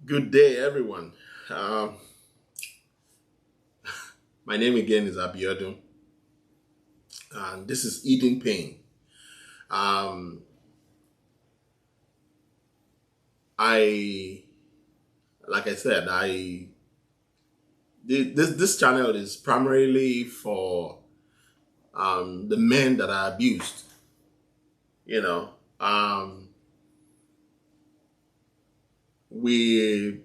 Good day, everyone. My name again is Abiodun, and this is Eating Pain. Um, I, like I said, this channel is primarily for the men that are abused. You know, um, we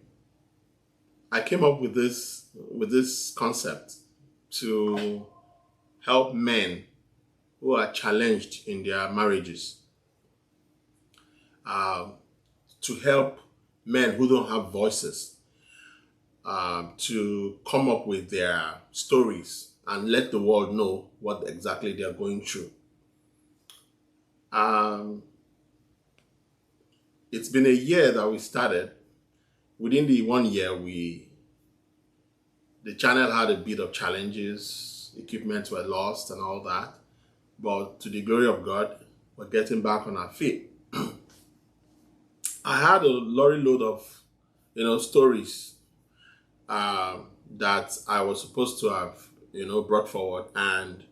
I came up with this concept to help men who are challenged in their marriages, um, to help men who don't have voices, to come up with their stories and let the world know what exactly they are going through. Um, it's been a year that we started. Within the 1 year, the channel had a bit of challenges, equipment were lost and all that. But to the glory of God, we're getting back on our feet. I had a lorry load of, stories that I was supposed to have, brought forward. And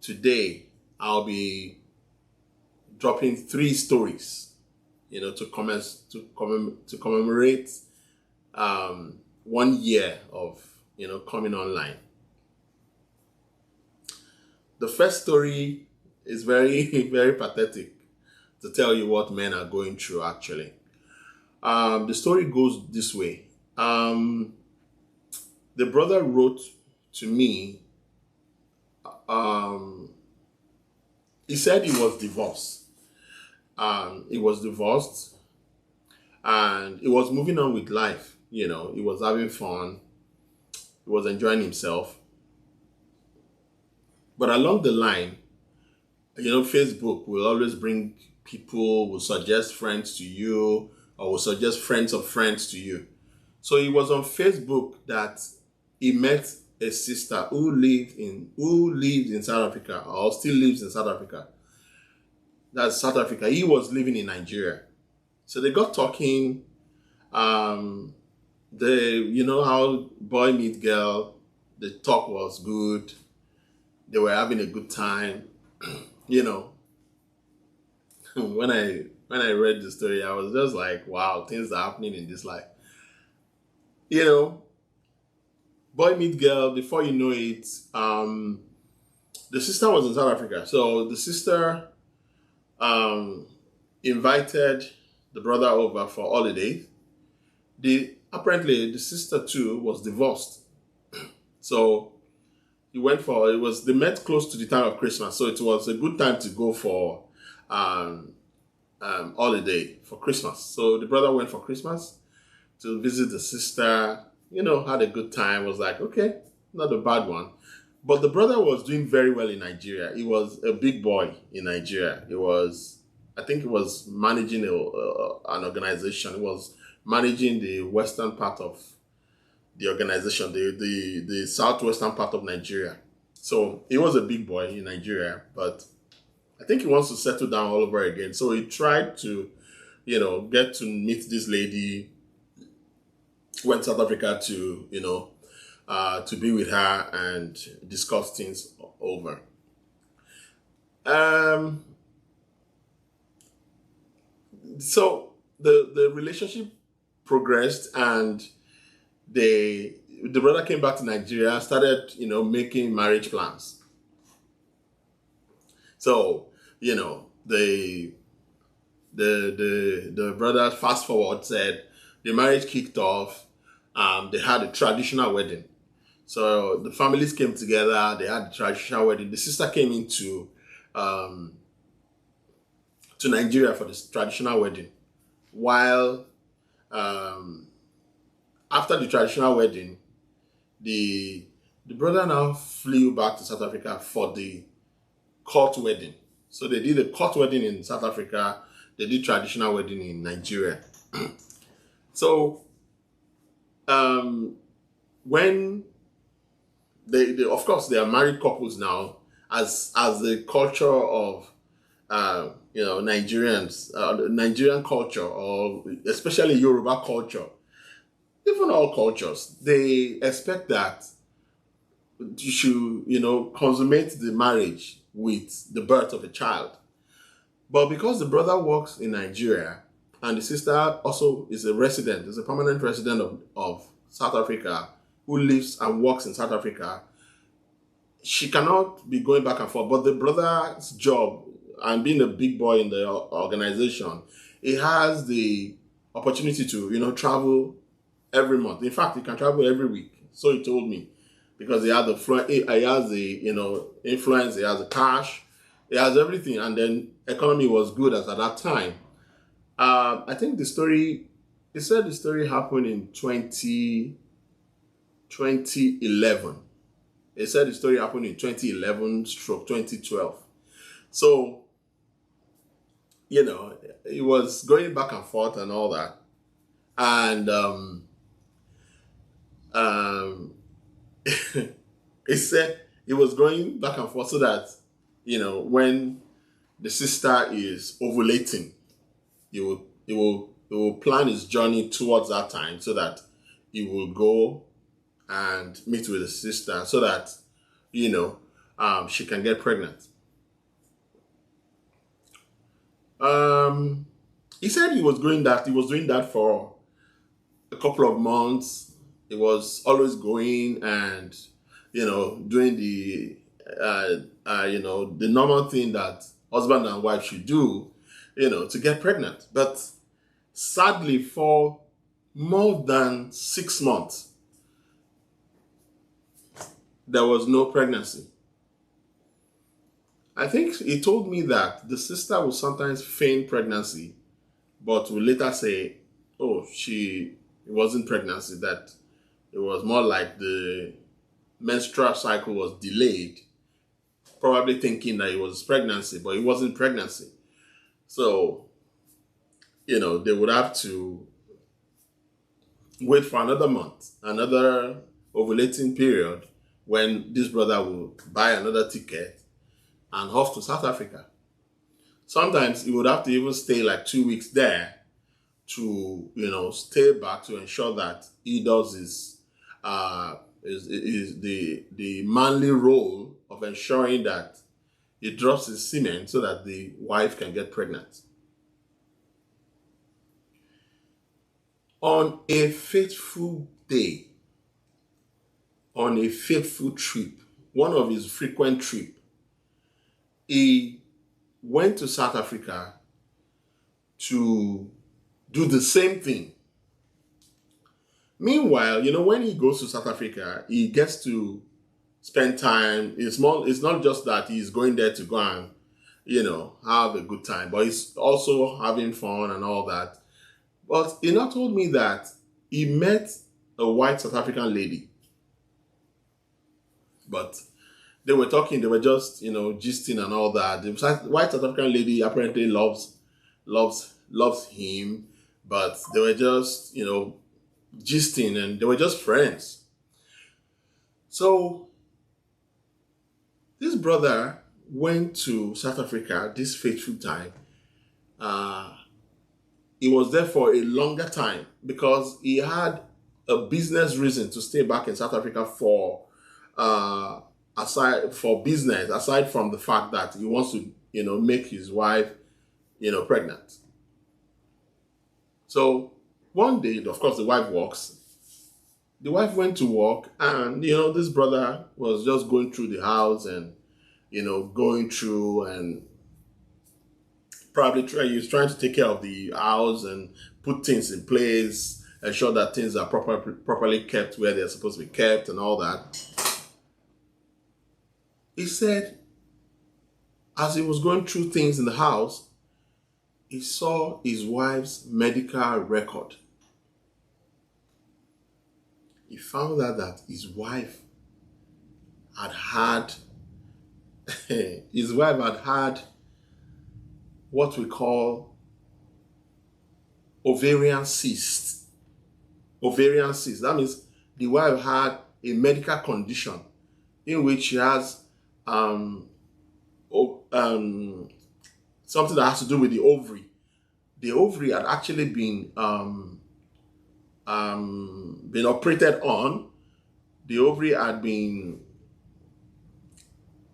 today I'll be dropping 3 stories, to commemorate 1 year of, coming online. The first story is very, very pathetic to tell you what men are going through, actually. The story goes this way. The brother wrote to me. He said he was divorced. He was divorced and he was moving on with life. He was having fun. He was enjoying himself. But along the line, Facebook will always bring people, will suggest friends to you, or will suggest friends of friends to you. So it was on Facebook that he met a sister who lived in South Africa, or still lives in South Africa. That's South Africa. He was living in Nigeria. So they got talking. How boy meet girl, the talk was good. They were having a good time. When I read the story, I was just like, wow, things are happening in this life. Boy meet girl, before you know it, the sister was in South Africa. So the sister invited the brother over for holiday. Apparently the sister too was divorced. So they met close to the time of Christmas. So it was a good time to go for holiday for Christmas. So the brother went for Christmas to visit the sister, had a good time, was like, okay, not a bad one. But the brother was doing very well in Nigeria. He was a big boy in Nigeria. He was managing an organization. He was managing the western part of the organization, the southwestern part of Nigeria. So he was a big boy in Nigeria, but I think he wants to settle down all over again. So he tried to, get to meet this lady, went to South Africa to, to be with her and discuss things over. So the relationship progressed, and the brother came back to Nigeria, started, making marriage plans. So, the brother, fast forward, said the marriage kicked off. They had a traditional wedding. So the families came together. They had the traditional wedding. The sister came into to Nigeria for this traditional wedding. While after the traditional wedding, the brother now flew back to South Africa for the court wedding. So they did a court wedding in South Africa. They did traditional wedding in Nigeria. So when they of course they are married couples now, as the culture of Nigerian culture, or especially Yoruba culture, even all cultures, they expect that you should, consummate the marriage with the birth of a child. But because the brother works in Nigeria and the sister also is a resident, is a permanent resident of South Africa, who lives and works in South Africa, she cannot be going back and forth. But the brother's job and being a big boy in the organization, he has the opportunity to, travel every month. In fact, he can travel every week. So he told me, because he has the influence, he has the cash, he has everything, and then economy was good as at that time. I think he said the story happened in 2011. He said the story happened in 2011 stroke 2012. So, it was going back and forth and all that. And he said it was going back and forth so that, when the sister is ovulating, he will plan his journey towards that time so that he will go and meet with his sister so that, she can get pregnant. He said he was doing that for a couple of months. He was always going and, doing the normal thing that husband and wife should do, to get pregnant. But sadly, for more than 6 months, there was no pregnancy. I think he told me that the sister will sometimes feign pregnancy, but will later say, oh, it wasn't pregnancy, that it was more like the menstrual cycle was delayed, probably thinking that it was pregnancy, but it wasn't pregnancy. So, they would have to wait for another month, another ovulating period, when this brother will buy another ticket and off to South Africa. Sometimes he would have to even stay like 2 weeks there to, stay back to ensure that he does his the manly role of ensuring that he drops his semen so that the wife can get pregnant. On a fateful day, on a fateful trip, one of his frequent trips, he went to South Africa to do the same thing. Meanwhile, when he goes to South Africa, he gets to spend time. It's not just that he's going there to go and, have a good time, but he's also having fun and all that. But he not told me that he met a white South African lady. But they were talking, they were just, gisting and all that. The white South African lady apparently loves him, but they were just, gisting, and they were just friends. So this brother went to South Africa this fateful time. He was there for a longer time because he had a business reason to stay back in South Africa aside from the fact that he wants to, make his wife, pregnant. So one day, of course, the wife works. The wife went to work, and, this brother was just going through the house and, going through and probably he was trying to take care of the house and put things in place, ensure that things are properly kept where they're supposed to be kept and all that. He said, as he was going through things in the house, he saw his wife's medical record. He found out that his wife had what we call ovarian cyst. Ovarian cyst. That means the wife had a medical condition in which she has something that has to do with the ovary. The ovary had actually been been operated on. The ovary had been,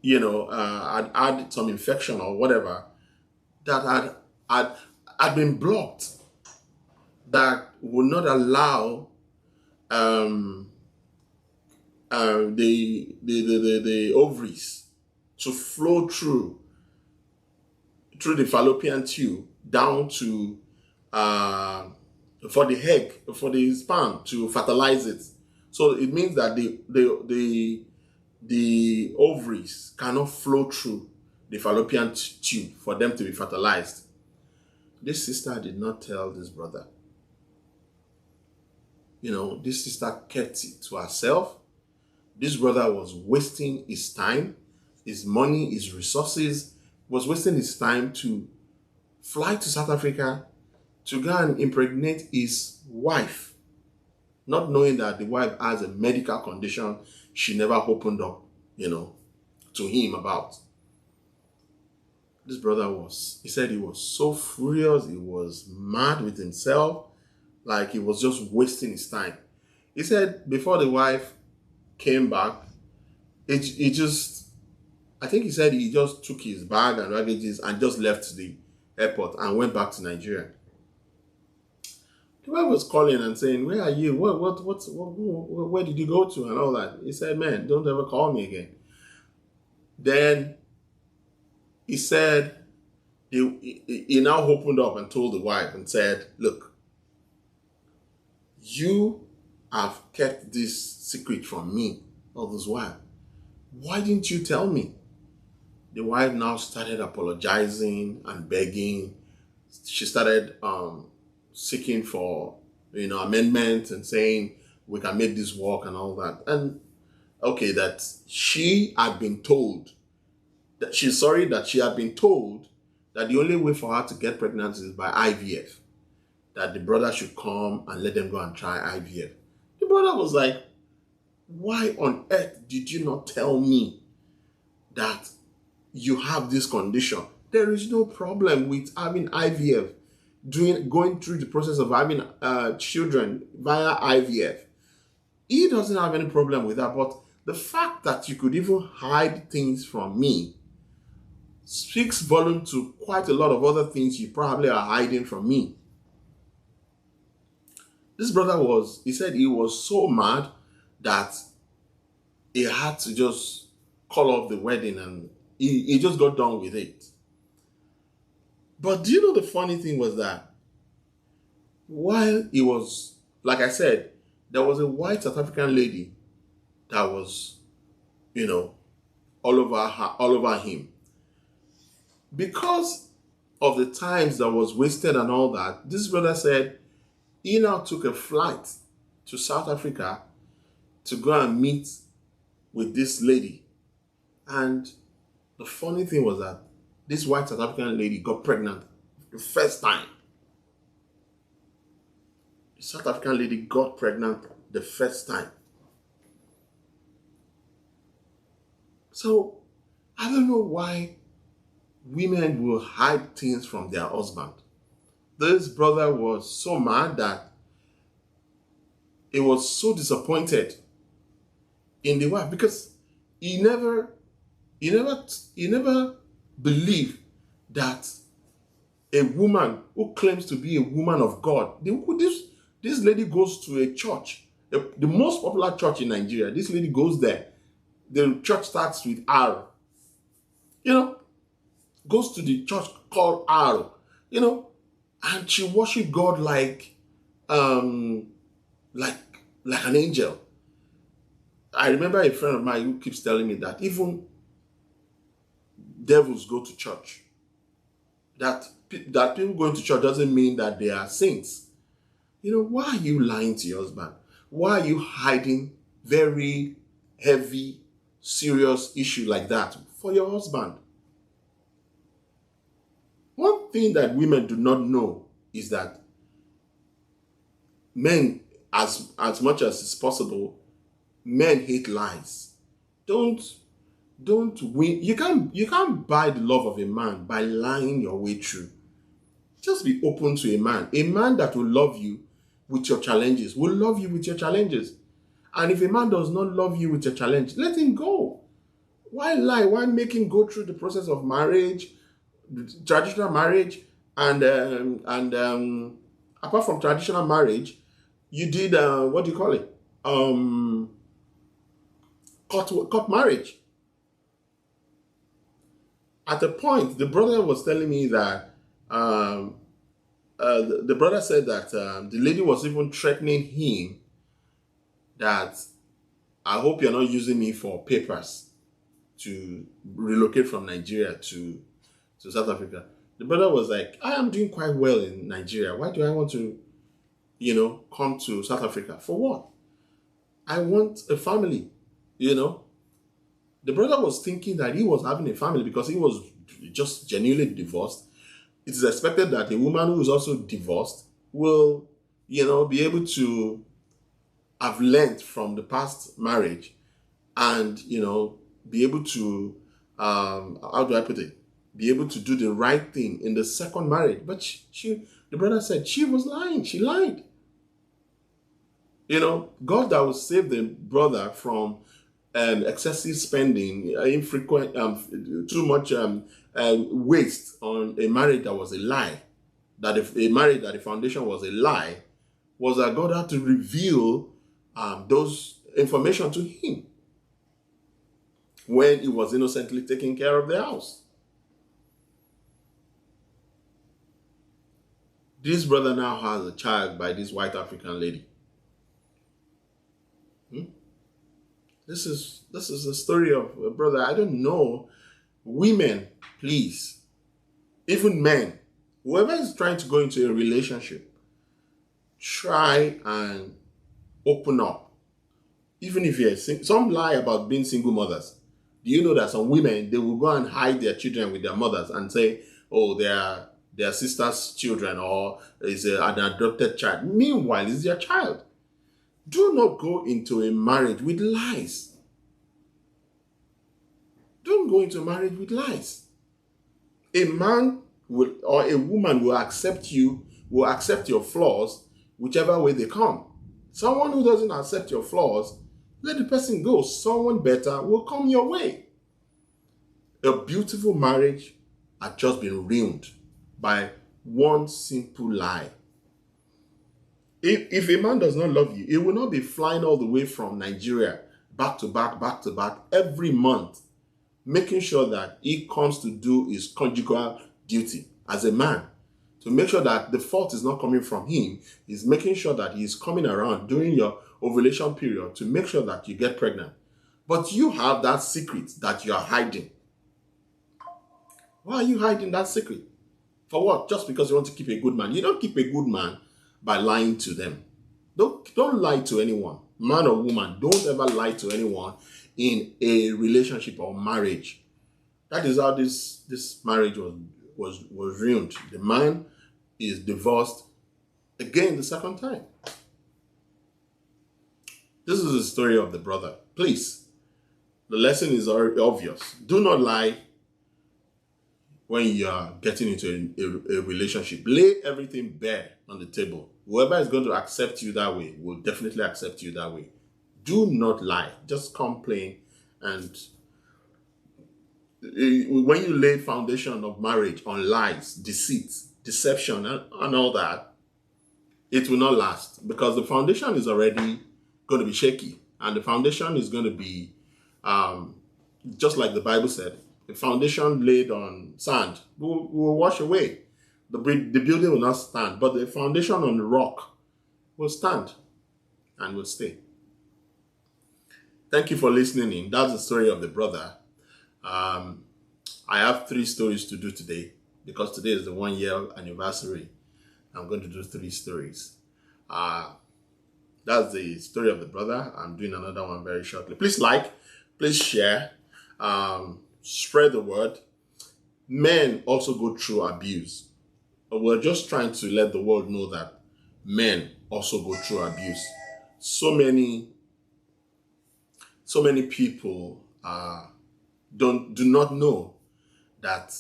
had had some infection or whatever that had had been blocked, that would not allow um, the ovaries to flow through the fallopian tube down to for the egg, for the sperm to fertilize it. So it means that the ovaries cannot flow through the fallopian tube for them to be fertilized. This sister did not tell this brother. This sister kept it to herself. This brother was wasting his time, his money, his resources, was wasting his time to fly to South Africa to go and impregnate his wife, not knowing that the wife has a medical condition she never opened up, to him about. This brother he said he was so furious, he was mad with himself, like he was just wasting his time. He said before the wife came back, I think he said he just took his bag and baggages and just left the airport and went back to Nigeria. The wife was calling and saying, "Where are you? Where did you go to?" and all that. He said, "Man, don't ever call me again." Then he said he now opened up and told the wife and said, "Look, you have kept this secret from me all this while. Why didn't you tell me?" The wife now started apologizing and begging. She started seeking for amendment and saying we can make this work and all that. And okay, that she had been told that she's sorry that she had been told that the only way for her to get pregnant is by IVF. That the brother should come and let them go and try IVF. The brother was like, "Why on earth did you not tell me that you have this condition? There is no problem with having IVF, going through the process of having children via IVF. He doesn't have any problem with that. But the fact that you could even hide things from me speaks volume to quite a lot of other things you probably are hiding from me." This brother he said he was so mad that he had to just call off the wedding, and he just got done with it. But do you know the funny thing was that while he was, like I said, there was a white South African lady that was, all over him. Because of the times that was wasted and all that, this brother said he now took a flight to South Africa to go and meet with this lady. And the funny thing was that this white South African lady got pregnant the first time. The South African lady got pregnant the first time. So, I don't know why women will hide things from their husband. This brother was so mad that he was so disappointed in the wife, because he never believed that a woman who claims to be a woman of God, this lady goes to a church, the most popular church in Nigeria. This lady goes there. The church starts with R. Goes to the church called R. And she worshiped God like an angel. I remember a friend of mine who keeps telling me that even devils go to church. That people going to church doesn't mean that they are saints. Why are you lying to your husband? Why are you hiding very heavy, serious issue like that for your husband? One thing that women do not know is that men, as much as is possible, men hate lies. Don't win. You can't buy the love of a man by lying your way through. Just be open to a man. A man that will love you with your challenges, will love you with your challenges. And if a man does not love you with your challenge, let him go. Why lie? Why make him go through the process of marriage, traditional marriage, and apart from traditional marriage, you did what do you call it? Court marriage. At a point, the brother was telling me that the brother said that the lady was even threatening him that I hope you're not using me for papers to relocate from Nigeria to South Africa. The brother was like, I am doing quite well in Nigeria. Why do I want to, come to South Africa? For what? I want a family, The brother was thinking that he was having a family because he was just genuinely divorced. It is expected that a woman who is also divorced will, be able to have learned from the past marriage and, be able to, how do I put it? Be able to do the right thing in the second marriage. But the brother said she was lying. She lied. God that will save the brother from excessive spending, infrequent, too much waste on a marriage that was a lie. That if a marriage that the foundation was a lie, was that God had to reveal those information to him when he was innocently taking care of the house. This brother now has a child by this white African lady. This is the story of a brother. I don't know. Women, please. Even men. Whoever is trying to go into a relationship, try and open up. Even if you're single. Some lie about being single mothers. Do you know that some women, they will go and hide their children with their mothers and say, oh, they are their sister's children or is an adopted child. Meanwhile, it's their child. Do not go into a marriage with lies. Don't go into a marriage with lies. A man will, or a woman will accept you, will accept your flaws, whichever way they come. Someone who doesn't accept your flaws, let the person go. Someone better will come your way. A beautiful marriage has just been ruined by one simple lie. If a man does not love you, he will not be flying all the way from Nigeria back to back every month, making sure that he comes to do his conjugal duty as a man. To make sure that the fault is not coming from him, he's making sure that he's coming around during your ovulation period to make sure that you get pregnant. But you have that secret that you are hiding. Why are you hiding that secret? For what? Just because you want to keep a good man. You don't keep a good man by lying to them. Don't lie to anyone. Man or woman, don't ever lie to anyone in a relationship or marriage. That is how this marriage was ruined. The man is divorced again the second time. This is the story of the brother. Please, the lesson is obvious. Do not lie when you are getting into a relationship. Lay everything bare on the table. Whoever is going to accept you that way will definitely accept you that way. Do not lie. Just complain. And when you lay foundation of marriage on lies, deceit, deception, and all that, it will not last because the foundation is already going to be shaky. And the foundation is going to be, just like the Bible said, the foundation laid on sand will wash away. The building will not stand, but the foundation on the rock will stand and will stay. Thank you for listening in. That's the story of the brother. I have 3 stories to do today because today is the 1-year anniversary. I'm going to do 3 stories. That's the story of the brother. I'm doing another one very shortly. Please like, please share, spread the word. Men also go through abuse. But we're just trying to let the world know that men also go through abuse. So many people do not know that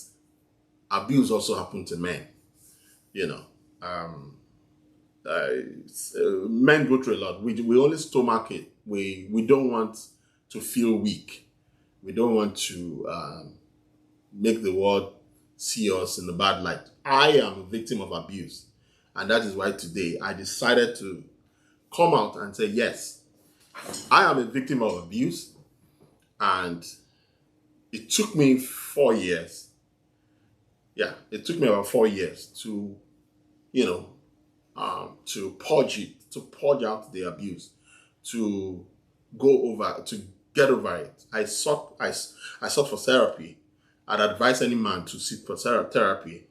abuse also happened to men. Men go through a lot. We only stomach it. We don't want to feel weak. We don't want to make the world see us in the bad light. I am a victim of abuse. And that is why today I decided to come out and say, yes, I am a victim of abuse. And it took me 4 years. Yeah, it took me about 4 years to, to purge out the abuse, to get over it. I sought for therapy. I'd advise any man to seek for therapy,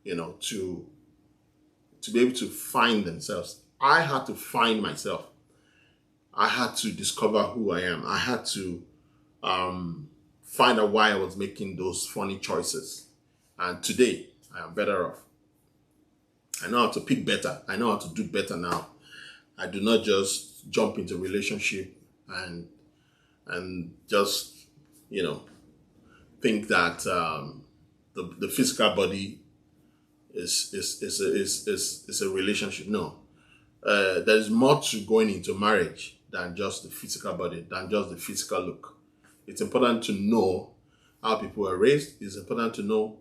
to be able to find themselves. I had to find myself. I had to discover who I am. I had to find out why I was making those funny choices. And today, I am better off. I know how to pick better. I know how to do better now. I do not just jump into a relationship and just, think that the physical body is a relationship. No. There's more to going into marriage than just the physical body, than just the physical look. It's important to know how people are raised. It's important to know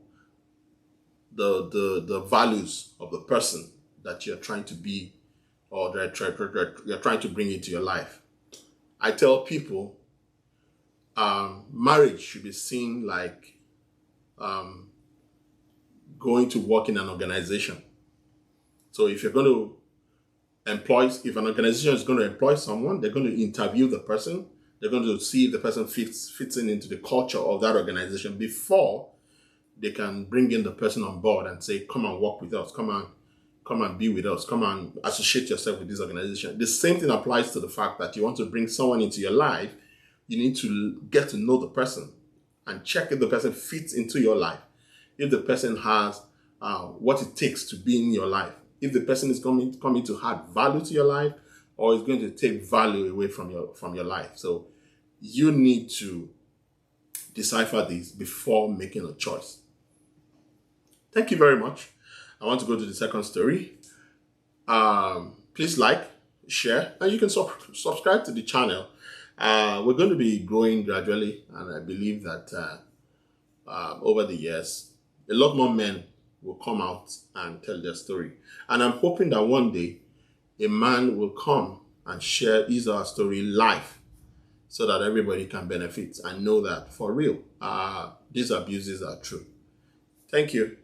the values of the person that you're trying to be, or that you're trying to bring into your life. I tell people, marriage should be seen like going to work in an organization. So if you're going to if an organization is going to employ someone, they're going to interview the person. They're going to see if the person fits into the culture of that organization before they can bring in the person on board and say, come and work with us. Come and be with us. Come and associate yourself with this organization. The same thing applies to the fact that you want to bring someone into your life. You need to get to know the person and check if the person fits into your life. If the person has what it takes to be in your life. If the person is coming to add value to your life, or is going to take value away from your life. So you need to decipher this before making a choice. Thank you very much. I want to go to the second story. Please like, share, and you can subscribe to the channel. We're going to be growing gradually, and I believe that over the years, a lot more men will come out and tell their story. And I'm hoping that one day, a man will come and share his or her story live so that everybody can benefit and know that for real, these abuses are true. Thank you.